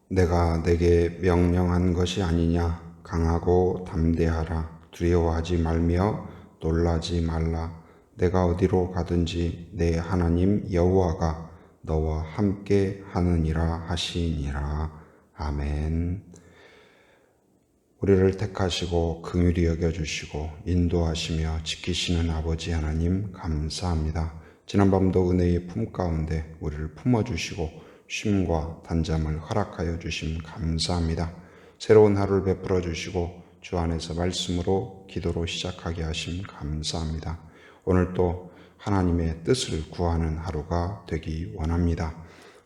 내가 내게 명령한 것이 아니냐. 강하고 담대하라. 두려워하지 말며 놀라지 말라. 내가 어디로 가든지 내 하나님 여호와가 너와 함께 하느니라 하시니라. 아멘. 우리를 택하시고 긍휼히 여겨주시고 인도하시며 지키시는 아버지 하나님 감사합니다. 지난밤도 은혜의 품 가운데 우리를 품어주시고 쉼과 단잠을 허락하여 주심 감사합니다. 새로운 하루를 베풀어 주시고 주 안에서 말씀으로 기도로 시작하게 하심 감사합니다. 오늘도 하나님의 뜻을 구하는 하루가 되기 원합니다.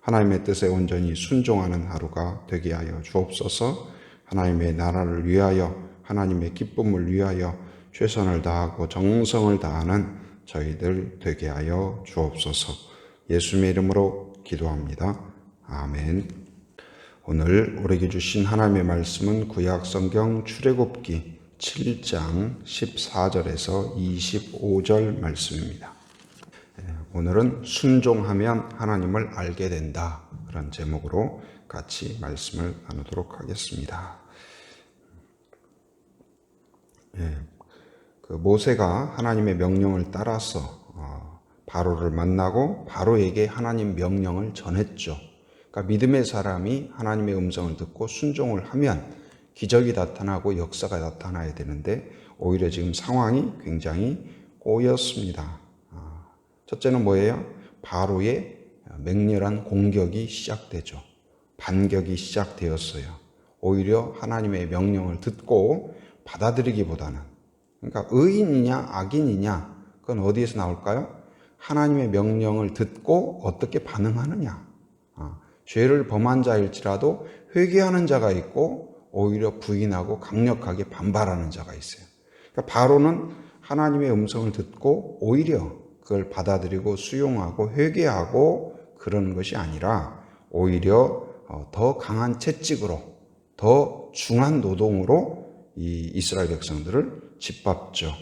하나님의 뜻에 온전히 순종하는 하루가 되게 하여 주옵소서. 하나님의 나라를 위하여, 하나님의 기쁨을 위하여 최선을 다하고 정성을 다하는 저희들 되게 하여 주옵소서. 예수님의 이름으로 기도합니다. 아멘. 오늘 우리에게 주신 하나님의 말씀은 구약 성경 출애굽기 7장 14절에서 25절 말씀입니다. 오늘은 순종하면 하나님을 알게 된다. 그런 제목으로 같이 말씀을 나누도록 하겠습니다. 모세가 하나님의 명령을 따라서 바로를 만나고 바로에게 하나님 명령을 전했죠. 그러니까 믿음의 사람이 하나님의 음성을 듣고 순종을 하면 기적이 나타나고 역사가 나타나야 되는데 오히려 지금 상황이 굉장히 꼬였습니다. 첫째는 뭐예요? 바로의 맹렬한 공격이 시작되죠. 반격이 시작되었어요. 오히려 하나님의 명령을 듣고 받아들이기보다는, 그러니까 의인이냐 악인이냐 그건 어디에서 나올까요? 하나님의 명령을 듣고 어떻게 반응하느냐. 죄를 범한 자일지라도 회개하는 자가 있고 오히려 부인하고 강력하게 반발하는 자가 있어요. 그러니까 바로는 하나님의 음성을 듣고 오히려 그걸 받아들이고 수용하고 회개하고 그러는 것이 아니라 오히려 더 강한 채찍으로, 더 중한 노동으로 이 이스라엘 백성들을 짓밟죠.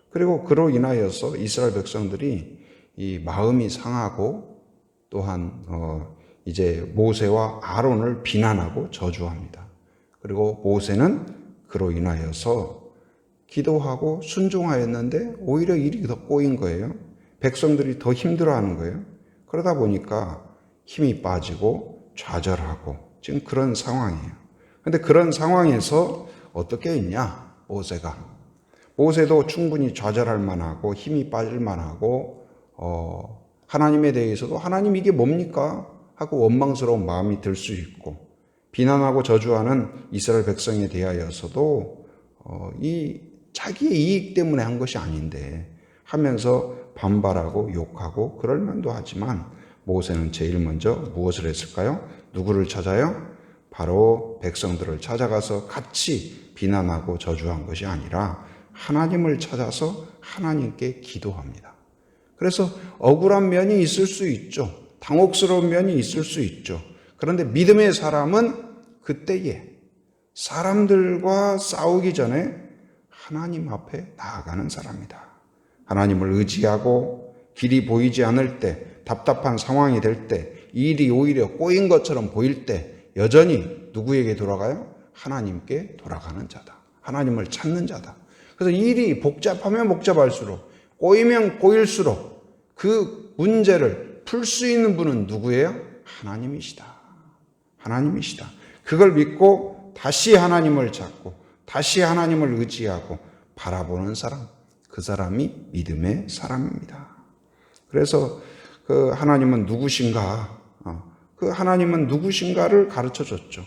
그리고 그로 인하여서 이스라엘 백성들이 이 마음이 상하고 또한 이제 모세와 아론을 비난하고 저주합니다. 그리고 모세는 그로 인하여서 기도하고 순종하였는데 오히려 일이 더 꼬인 거예요. 백성들이 더 힘들어하는 거예요. 그러다 보니까 힘이 빠지고 좌절하고 지금 그런 상황이에요. 그런데 그런 상황에서 어떻게 했냐? 모세도 충분히 좌절할 만하고 힘이 빠질 만하고 하나님에 대해서도 하나님 이게 뭡니까? 하고 원망스러운 마음이 들 수 있고 비난하고 저주하는 이스라엘 백성에 대하여서도 이 자기의 이익 때문에 한 것이 아닌데 하면서 반발하고 욕하고 그럴 만도 하지만 모세는 제일 먼저 무엇을 했을까요? 누구를 찾아요? 바로 백성들을 찾아가서 같이 비난하고 저주한 것이 아니라 하나님을 찾아서 하나님께 기도합니다. 그래서 억울한 면이 있을 수 있죠. 당혹스러운 면이 있을 수 있죠. 그런데 믿음의 사람은 그때에 사람들과 싸우기 전에 하나님 앞에 나아가는 사람이다. 하나님을 의지하고 길이 보이지 않을 때, 답답한 상황이 될 때, 일이 오히려 꼬인 것처럼 보일 때 여전히 누구에게 돌아가요? 하나님께 돌아가는 자다. 하나님을 찾는 자다. 그래서 일이 복잡하면 복잡할수록, 꼬이면 꼬일수록 그 문제를 풀 수 있는 분은 누구예요? 하나님이시다. 하나님이시다. 그걸 믿고 다시 하나님을 찾고 다시 하나님을 의지하고 바라보는 사람, 그 사람이 믿음의 사람입니다. 그래서 그 하나님은 누구신가? 그 하나님은 누구신가를 가르쳐 줬죠.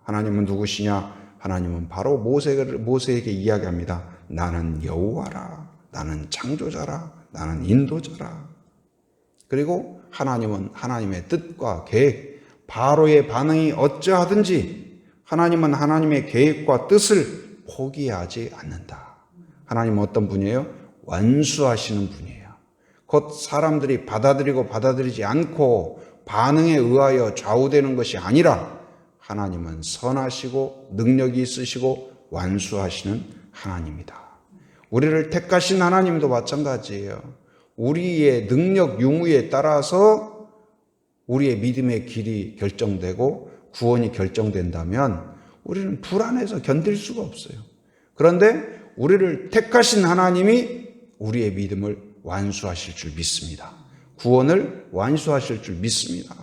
하나님은 누구시냐? 하나님은 바로 모세에게 이야기합니다. 나는 여호와라. 나는 창조자라. 나는 인도자라. 그리고 하나님은 하나님의 뜻과 계획, 바로의 반응이 어찌하든지 하나님은 하나님의 계획과 뜻을 포기하지 않는다. 하나님은 어떤 분이에요? 완수하시는 분이에요. 곧 사람들이 받아들이고 받아들이지 않고 반응에 의하여 좌우되는 것이 아니라 하나님은 선하시고 능력이 있으시고 완수하시는 하나님이다. 우리를 택하신 하나님도 마찬가지예요. 우리의 능력 유무에 따라서 우리의 믿음의 길이 결정되고 구원이 결정된다면 우리는 불안해서 견딜 수가 없어요. 그런데 우리를 택하신 하나님이 우리의 믿음을 완수하실 줄 믿습니다. 구원을 완수하실 줄 믿습니다.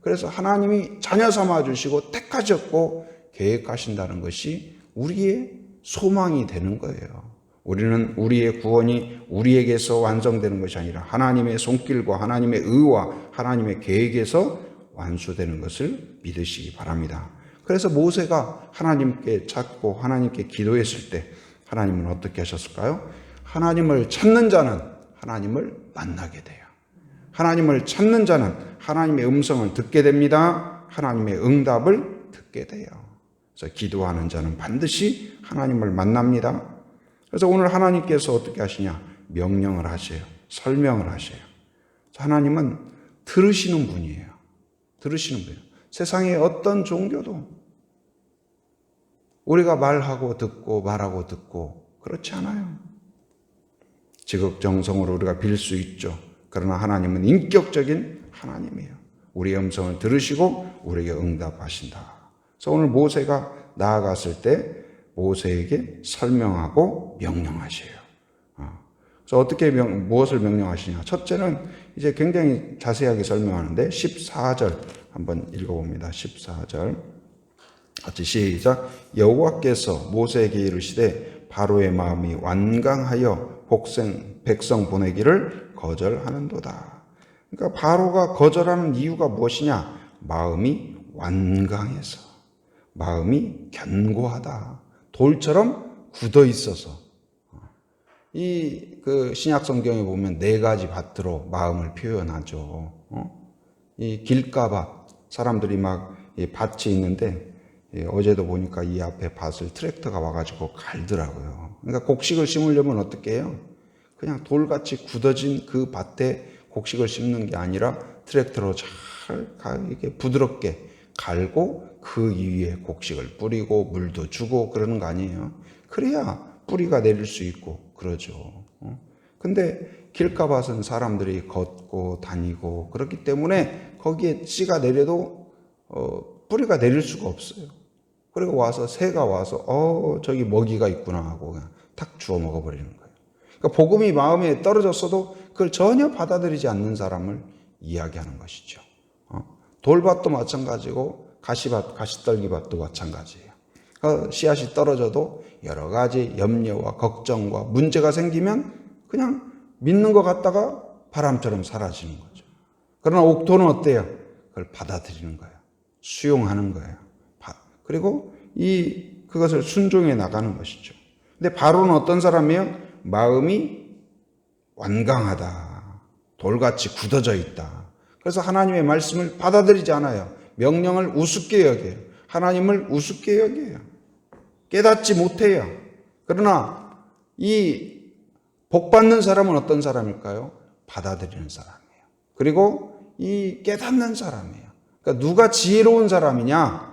그래서 하나님이 자녀 삼아주시고 택하셨고 계획하신다는 것이 우리의 소망이 되는 거예요. 우리는 우리의 구원이 우리에게서 완성되는 것이 아니라 하나님의 손길과 하나님의 의와 하나님의 계획에서 완수되는 것을 믿으시기 바랍니다. 그래서 모세가 하나님께 찾고 하나님께 기도했을 때 하나님은 어떻게 하셨을까요? 하나님을 찾는 자는 하나님을 만나게 돼요. 하나님을 찾는 자는 하나님의 음성을 듣게 됩니다. 하나님의 응답을 듣게 돼요. 그래서 기도하는 자는 반드시 하나님을 만납니다. 그래서 오늘 하나님께서 어떻게 하시냐? 명령을 하세요. 설명을 하세요. 하나님은 들으시는 분이에요. 들으시는 분이에요. 세상의 어떤 종교도 우리가 말하고 듣고 말하고 듣고 그렇지 않아요. 지극정성으로 우리가 빌 수 있죠. 그러나 하나님은 인격적인 하나님이에요. 우리의 음성을 들으시고 우리에게 응답하신다. 그래서 오늘 모세가 나아갔을 때 모세에게 설명하고 명령하셔요. 그래서 어떻게 무엇을 명령하시냐? 첫째는 이제 굉장히 자세하게 설명하는데 14절 한번 읽어봅니다. 14절 같이 시작. 여호와께서 모세에게 이르시되 바로의 마음이 완강하여 백성 보내기를 거절하는도다. 그러니까 바로가 거절하는 이유가 무엇이냐? 마음이 완강해서, 마음이 견고하다. 돌처럼 굳어 있어서. 그 신약 성경에 보면 4가지 밭으로 마음을 표현하죠. 이 길가밭, 사람들이 막 밭이 있는데 어제도 보니까 이 앞에 밭을 트랙터가 와가지고 갈더라고요. 그러니까 곡식을 심으려면 어떻게 해요? 그냥 돌같이 굳어진 그 밭에 곡식을 심는 게 아니라 트랙터로 잘 이렇게 부드럽게 갈고 그 위에 곡식을 뿌리고 물도 주고 그러는 거 아니에요? 그래야 뿌리가 내릴 수 있고 그러죠. 근데 길가밭은 사람들이 걷고 다니고 그렇기 때문에 거기에 씨가 내려도 뿌리가 내릴 수가 없어요. 그리고 와서 새가 와서 저기 먹이가 있구나 하고 그냥 탁 주워 먹어버리는 거예요. 그러니까 복음이 마음에 떨어졌어도 그걸 전혀 받아들이지 않는 사람을 이야기하는 것이죠. 돌밭도 마찬가지고 가시떨기밭도 마찬가지예요. 씨앗이 떨어져도 여러 가지 염려와 걱정과 문제가 생기면 그냥 믿는 것 같다가 바람처럼 사라지는 거죠. 그러나 옥토는 어때요? 그걸 받아들이는 거예요. 수용하는 거예요. 그리고 그것을 순종해 나가는 것이죠. 근데 바로는 어떤 사람이에요? 마음이 완강하다. 돌같이 굳어져 있다. 그래서 하나님의 말씀을 받아들이지 않아요. 명령을 우습게 여겨요. 하나님을 우습게 여겨요. 깨닫지 못해요. 그러나 이 복받는 사람은 어떤 사람일까요? 받아들이는 사람이에요. 그리고 이 깨닫는 사람이에요. 그러니까 누가 지혜로운 사람이냐?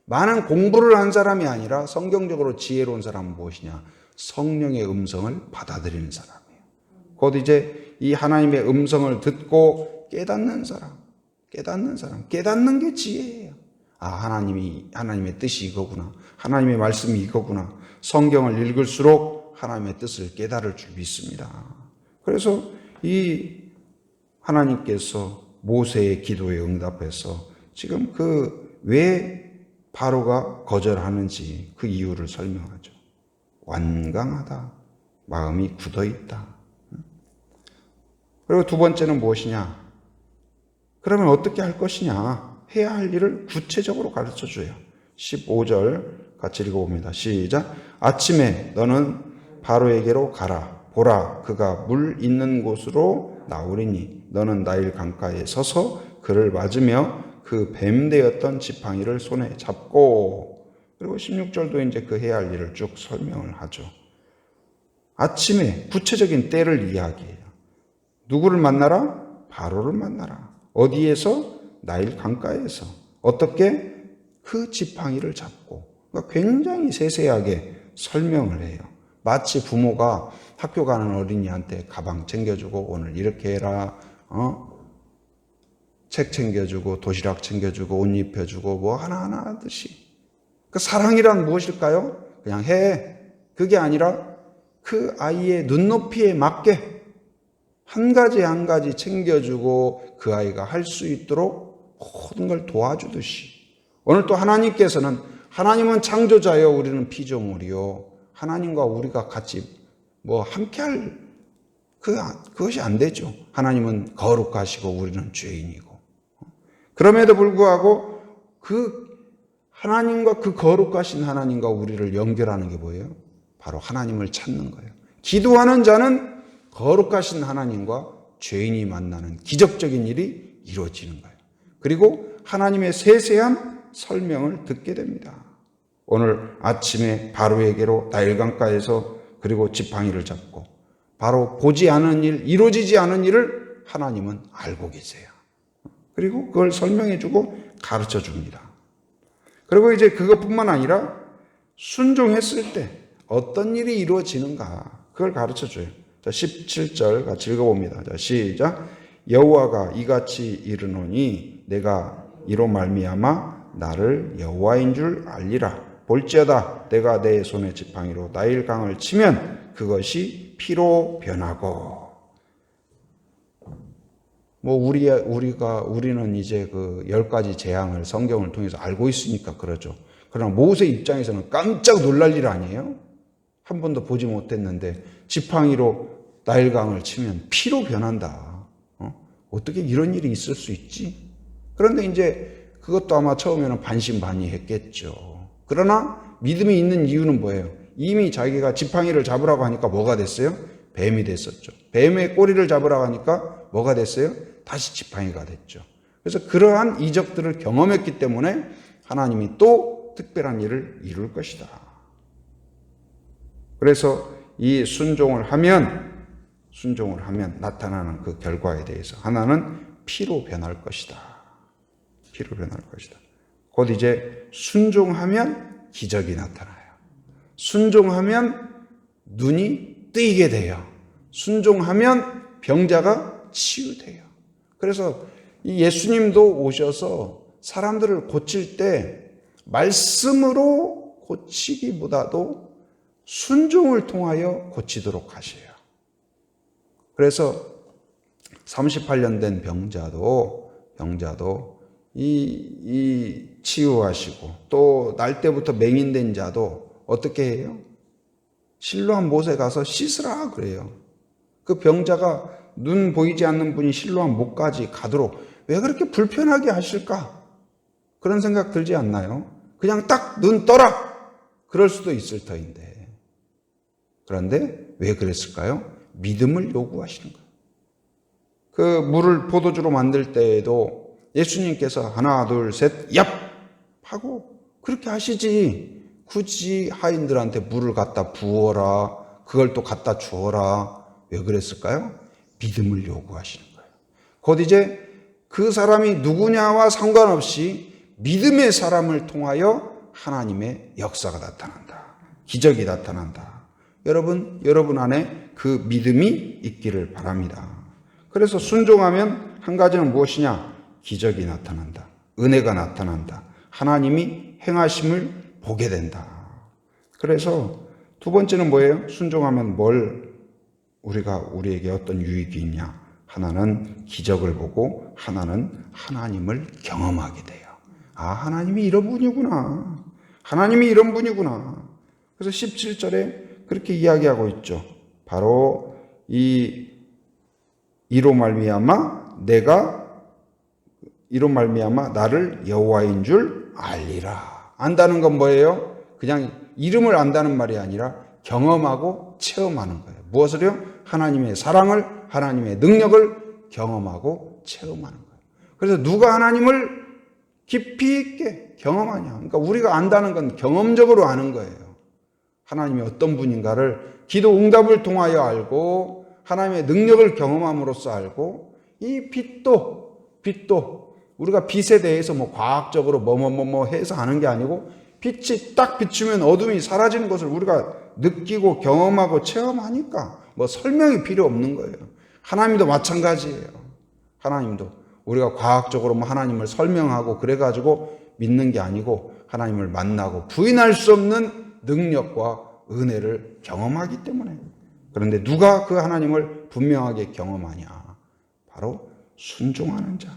많은 공부를 한 사람이 아니라 성경적으로 지혜로운 사람은 무엇이냐? 성령의 음성을 받아들이는 사람이에요. 곧 이제 이 하나님의 음성을 듣고 깨닫는 사람. 깨닫는 게 지혜예요. 하나님의 뜻이 이거구나. 하나님의 말씀이 이거구나. 성경을 읽을수록 하나님의 뜻을 깨달을 줄 믿습니다. 그래서 이 하나님께서 모세의 기도에 응답해서 지금 왜 바로가 거절하는지 그 이유를 설명하죠. 완강하다. 마음이 굳어 있다. 그리고 두 번째는 무엇이냐? 그러면 어떻게 할 것이냐? 해야 할 일을 구체적으로 가르쳐 줘요. 15절 같이 읽어봅니다. 시작. 아침에 너는 바로에게로 가라. 보라, 그가 물 있는 곳으로 나오리니 너는 나일 강가에 서서 그를 맞으며 그 뱀되었던 지팡이를 손에 잡고. 그리고 16절도 이제 그 해야 할 일을 쭉 설명을 하죠. 아침에 구체적인 때를 이야기해요. 누구를 만나라? 바로를 만나라. 어디에서? 나일 강가에서. 어떻게? 그 지팡이를 잡고. 그러니까 굉장히 세세하게 설명을 해요. 마치 부모가 학교 가는 어린이한테 가방 챙겨주고 오늘 이렇게 해라. 책 챙겨주고 도시락 챙겨주고 옷 입혀주고 뭐 하나하나 하듯이. 그 사랑이란 무엇일까요? 그냥 해. 그게 아니라 그 아이의 눈높이에 맞게 한 가지 한 가지 챙겨주고 그 아이가 할 수 있도록 모든 걸 도와주듯이. 오늘 또 하나님께서는 하나님은 창조자요 우리는 피조물이요. 하나님과 우리가 같이 뭐 함께할 그것이 안 되죠. 하나님은 거룩하시고 우리는 죄인이고. 그럼에도 불구하고 그 하나님과 그 거룩하신 하나님과 우리를 연결하는 게 뭐예요? 바로 하나님을 찾는 거예요. 기도하는 자는 거룩하신 하나님과 죄인이 만나는 기적적인 일이 이루어지는 거예요. 그리고 하나님의 세세한 설명을 듣게 됩니다. 오늘 아침에 바로에게로 나일강가에서 그리고 지팡이를 잡고 바로 보지 않은 일, 이루어지지 않은 일을 하나님은 알고 계세요. 그리고 그걸 설명해 주고 가르쳐 줍니다. 그리고 이제 그것뿐만 아니라 순종했을 때 어떤 일이 이루어지는가 그걸 가르쳐 줘요. 자, 17절 같이 읽어봅니다. 자, 시작. 여호와가 이같이 이르노니 내가 이로 말미암아 나를 여호와인 줄 알리라. 볼지어다 내가 내 손의 지팡이로 나일강을 치면 그것이 피로 변하고. 뭐 우리는 이제 그 10가지 재앙을 성경을 통해서 알고 있으니까 그러죠. 그러나 모세 입장에서는 깜짝 놀랄 일 아니에요? 한 번도 보지 못했는데 지팡이로 나일강을 치면 피로 변한다. 어떻게 이런 일이 있을 수 있지? 그런데 이제 그것도 아마 처음에는 반신반의했겠죠. 그러나 믿음이 있는 이유는 뭐예요? 이미 자기가 지팡이를 잡으라고 하니까 뭐가 됐어요? 뱀이 됐었죠. 뱀의 꼬리를 잡으라고 하니까 뭐가 됐어요? 다시 지팡이가 됐죠. 그래서 그러한 이적들을 경험했기 때문에 하나님이 또 특별한 일을 이룰 것이다. 그래서 이 순종을 하면 나타나는 그 결과에 대해서 하나는 피로 변할 것이다. 피로 변할 것이다. 곧 이제 순종하면 기적이 나타나요. 순종하면 눈이 뜨이게 돼요. 순종하면 병자가 치유돼요. 그래서 이 예수님도 오셔서 사람들을 고칠 때 말씀으로 고치기보다도 순종을 통하여 고치도록 하셔요. 그래서 38년 된 병자도 이 치유하시고 또 날 때부터 맹인된 자도 어떻게 해요? 실로암 못에 가서 씻으라 그래요. 그 병자가 눈 보이지 않는 분이 실로암 못까지 가도록 왜 그렇게 불편하게 하실까? 그런 생각 들지 않나요? 그냥 딱 눈 떠라! 그럴 수도 있을 터인데. 그런데 왜 그랬을까요? 믿음을 요구하시는 거예요. 그 물을 포도주로 만들 때에도 예수님께서 하나, 둘, 셋, 얍! 하고 그렇게 하시지. 굳이 하인들한테 물을 갖다 부어라. 그걸 또 갖다 주어라. 왜 그랬을까요? 믿음을 요구하시는 거예요. 곧 이제 그 사람이 누구냐와 상관없이 믿음의 사람을 통하여 하나님의 역사가 나타난다. 기적이 나타난다. 여러분 안에 그 믿음이 있기를 바랍니다. 그래서 순종하면 한 가지는 무엇이냐? 기적이 나타난다. 은혜가 나타난다. 하나님이 행하심을 보게 된다. 그래서 두 번째는 뭐예요? 순종하면 우리에게 어떤 유익이 있냐? 하나는 기적을 보고 하나는 하나님을 경험하게 돼요. 아, 하나님이 이런 분이구나. 하나님이 이런 분이구나. 그래서 17절에 그렇게 이야기하고 있죠. 바로 이로 말미암아 나를 여호와인 줄 알리라. 안다는 건 뭐예요? 그냥 이름을 안다는 말이 아니라 경험하고 체험하는 거예요. 무엇을요? 하나님의 사랑을, 하나님의 능력을 경험하고 체험하는 거예요. 그래서 누가 하나님을 깊이 있게 경험하냐? 그러니까 우리가 안다는 건 경험적으로 아는 거예요. 하나님이 어떤 분인가를 기도 응답을 통하여 알고 하나님의 능력을 경험함으로써 알고 이 빛도 우리가 빛에 대해서 뭐 과학적으로 뭐 해서 아는 게 아니고 빛이 딱 비추면 어둠이 사라지는 것을 우리가 느끼고 경험하고 체험하니까 뭐 설명이 필요 없는 거예요. 하나님도 마찬가지예요. 하나님도 우리가 과학적으로 뭐 하나님을 설명하고 그래가지고 믿는 게 아니고 하나님을 만나고 부인할 수 없는 능력과 은혜를 경험하기 때문에. 그런데 누가 그 하나님을 분명하게 경험하냐? 바로 순종하는 자,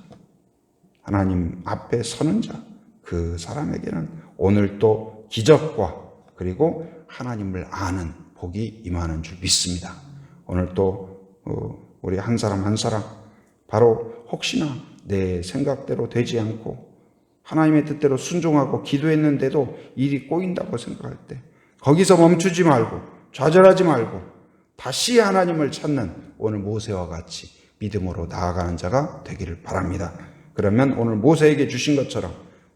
하나님 앞에 서는 자, 그 사람에게는 오늘 또 기적과 그리고 하나님을 아는 복이 임하는 줄 믿습니다. 오늘 또 우리 한 사람 한 사람 바로 혹시나 내 생각대로 되지 않고 하나님의 뜻대로 순종하고 기도했는데도 일이 꼬인다고 생각할 때 거기서 멈추지 말고 좌절하지 말고 다시 하나님을 찾는 오늘 모세와 같이 믿음으로 나아가는 자가 되기를 바랍니다. 그러면 오늘 모세에게 주신 것처럼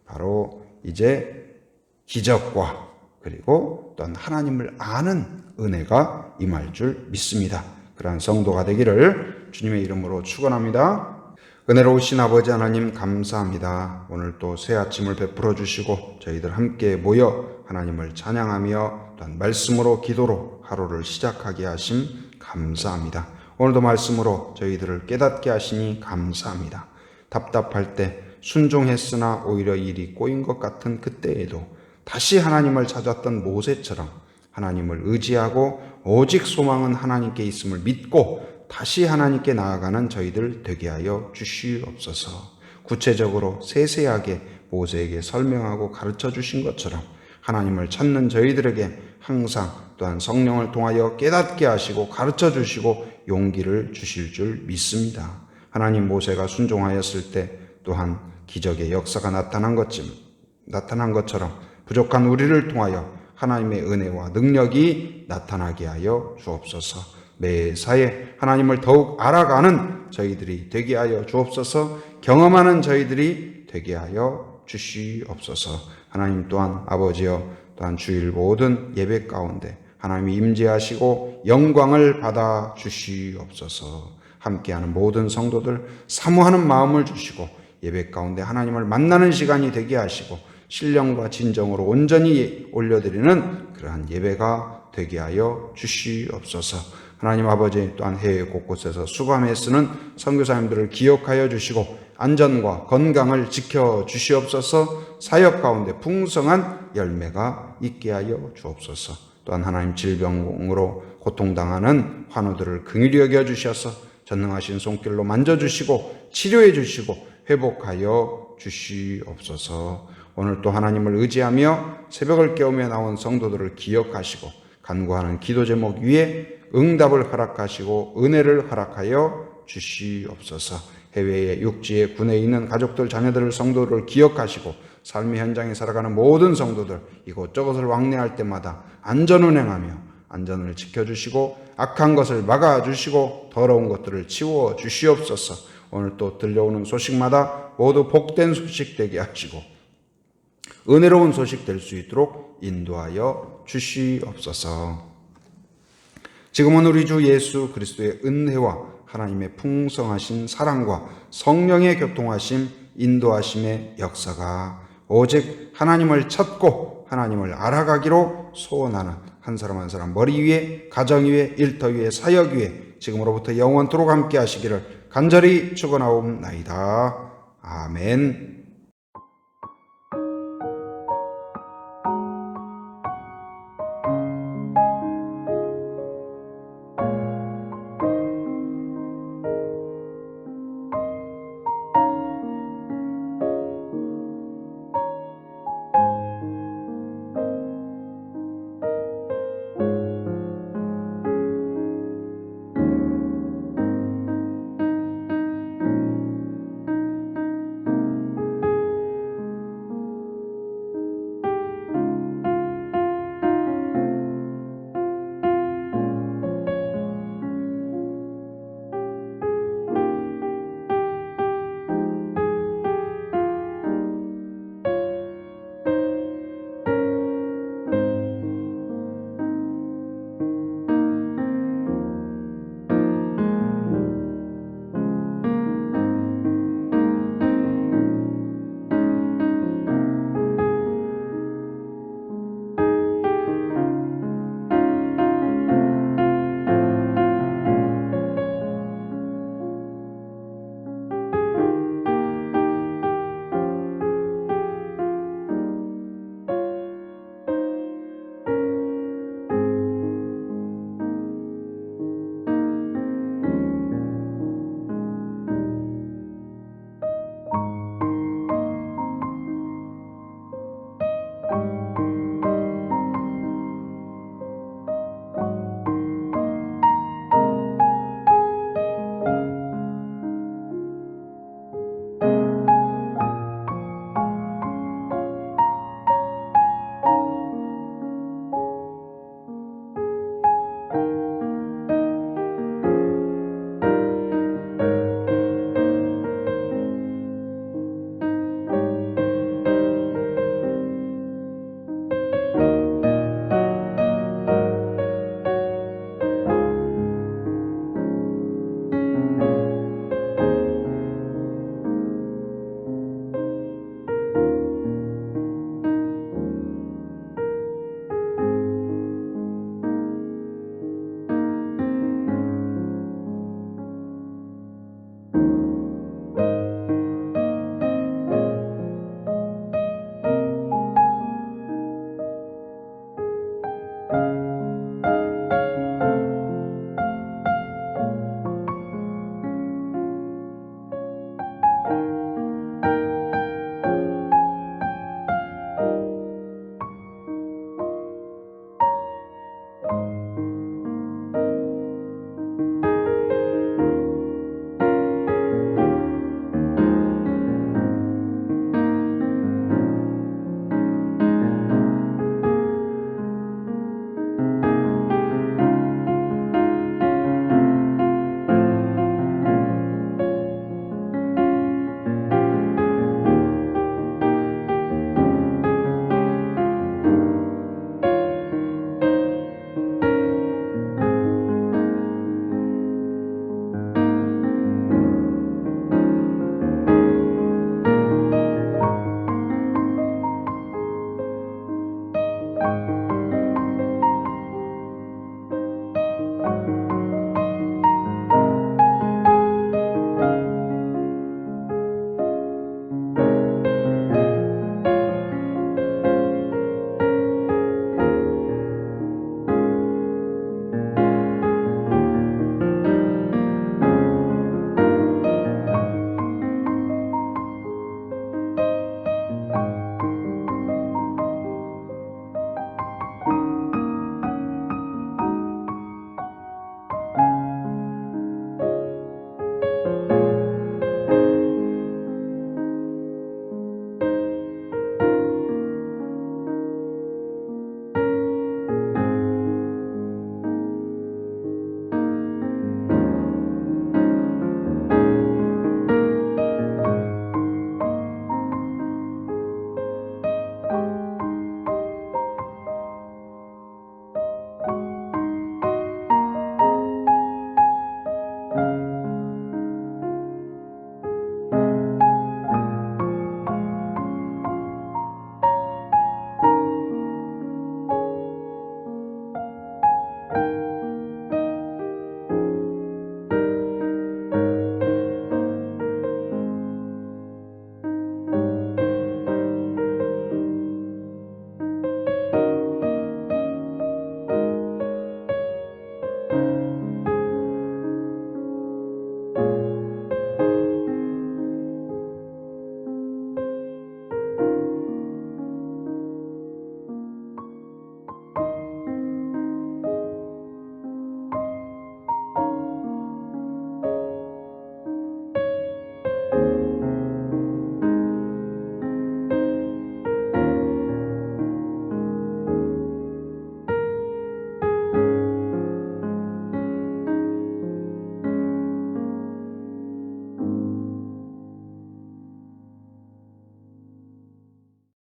바로 이제 기적과 그리고 또한 하나님을 아는 은혜가 임할 줄 믿습니다. 그러한 성도가 되기를 주님의 이름으로 축원합니다. 은혜로우신 아버지 하나님 감사합니다. 오늘 또 새 아침을 베풀어 주시고 저희들 함께 모여 하나님을 찬양하며 또한 말씀으로 기도로 하루를 시작하게 하심 감사합니다. 오늘도 말씀으로 저희들을 깨닫게 하시니 감사합니다. 답답할 때 순종했으나 오히려 일이 꼬인 것 같은 그때에도 다시 하나님을 찾았던 모세처럼 하나님을 의지하고 오직 소망은 하나님께 있음을 믿고 다시 하나님께 나아가는 저희들 되게 하여 주시옵소서. 구체적으로 세세하게 모세에게 설명하고 가르쳐 주신 것처럼 하나님을 찾는 저희들에게 항상 또한 성령을 통하여 깨닫게 하시고 가르쳐 주시고 용기를 주실 줄 믿습니다. 하나님 모세가 순종하였을 때 또한 기적의 역사가 나타난 것처럼 부족한 우리를 통하여 하나님의 은혜와 능력이 나타나게 하여 주옵소서. 매사에 하나님을 더욱 알아가는 저희들이 되게 하여 주옵소서. 경험하는 저희들이 되게 하여 주시옵소서. 하나님 또한 아버지여 또한 주일 모든 예배 가운데 하나님이 임재하시고 영광을 받아 주시옵소서. 함께하는 모든 성도들 사모하는 마음을 주시고 예배 가운데 하나님을 만나는 시간이 되게 하시고 신령과 진정으로 온전히 올려드리는 그러한 예배가 되게 하여 주시옵소서. 하나님 아버지 또한 해외 곳곳에서 수고하며 쓰는 선교사님들을 기억하여 주시고 안전과 건강을 지켜 주시옵소서. 사역 가운데 풍성한 열매가 있게 하여 주옵소서. 또한 하나님 질병으로 고통당하는 환우들을 긍휼히 여겨 주셔서 전능하신 손길로 만져주시고 치료해 주시고 회복하여 주시옵소서. 오늘 또 하나님을 의지하며 새벽을 깨우며 나온 성도들을 기억하시고 간구하는 기도 제목 위에 응답을 허락하시고 은혜를 허락하여 주시옵소서. 해외에 육지에 군에 있는 가족들 자녀들 성도를 기억하시고 삶의 현장에 살아가는 모든 성도들 이곳저곳을 왕래할 때마다 안전운행하며 안전을 지켜주시고 악한 것을 막아주시고 더러운 것들을 치워 주시옵소서. 오늘 또 들려오는 소식마다 모두 복된 소식 되게 하시고 은혜로운 소식 될 수 있도록 인도하여 주시옵소서. 지금은 우리 주 예수 그리스도의 은혜와 하나님의 풍성하신 사랑과 성령의 교통하심, 인도하심의 역사가 오직 하나님을 찾고 하나님을 알아가기로 소원하는 한 사람 한 사람 머리 위에, 가정 위에, 일터 위에, 사역 위에 지금으로부터 영원토록 함께 하시기를 간절히 축원하옵나이다. 아멘.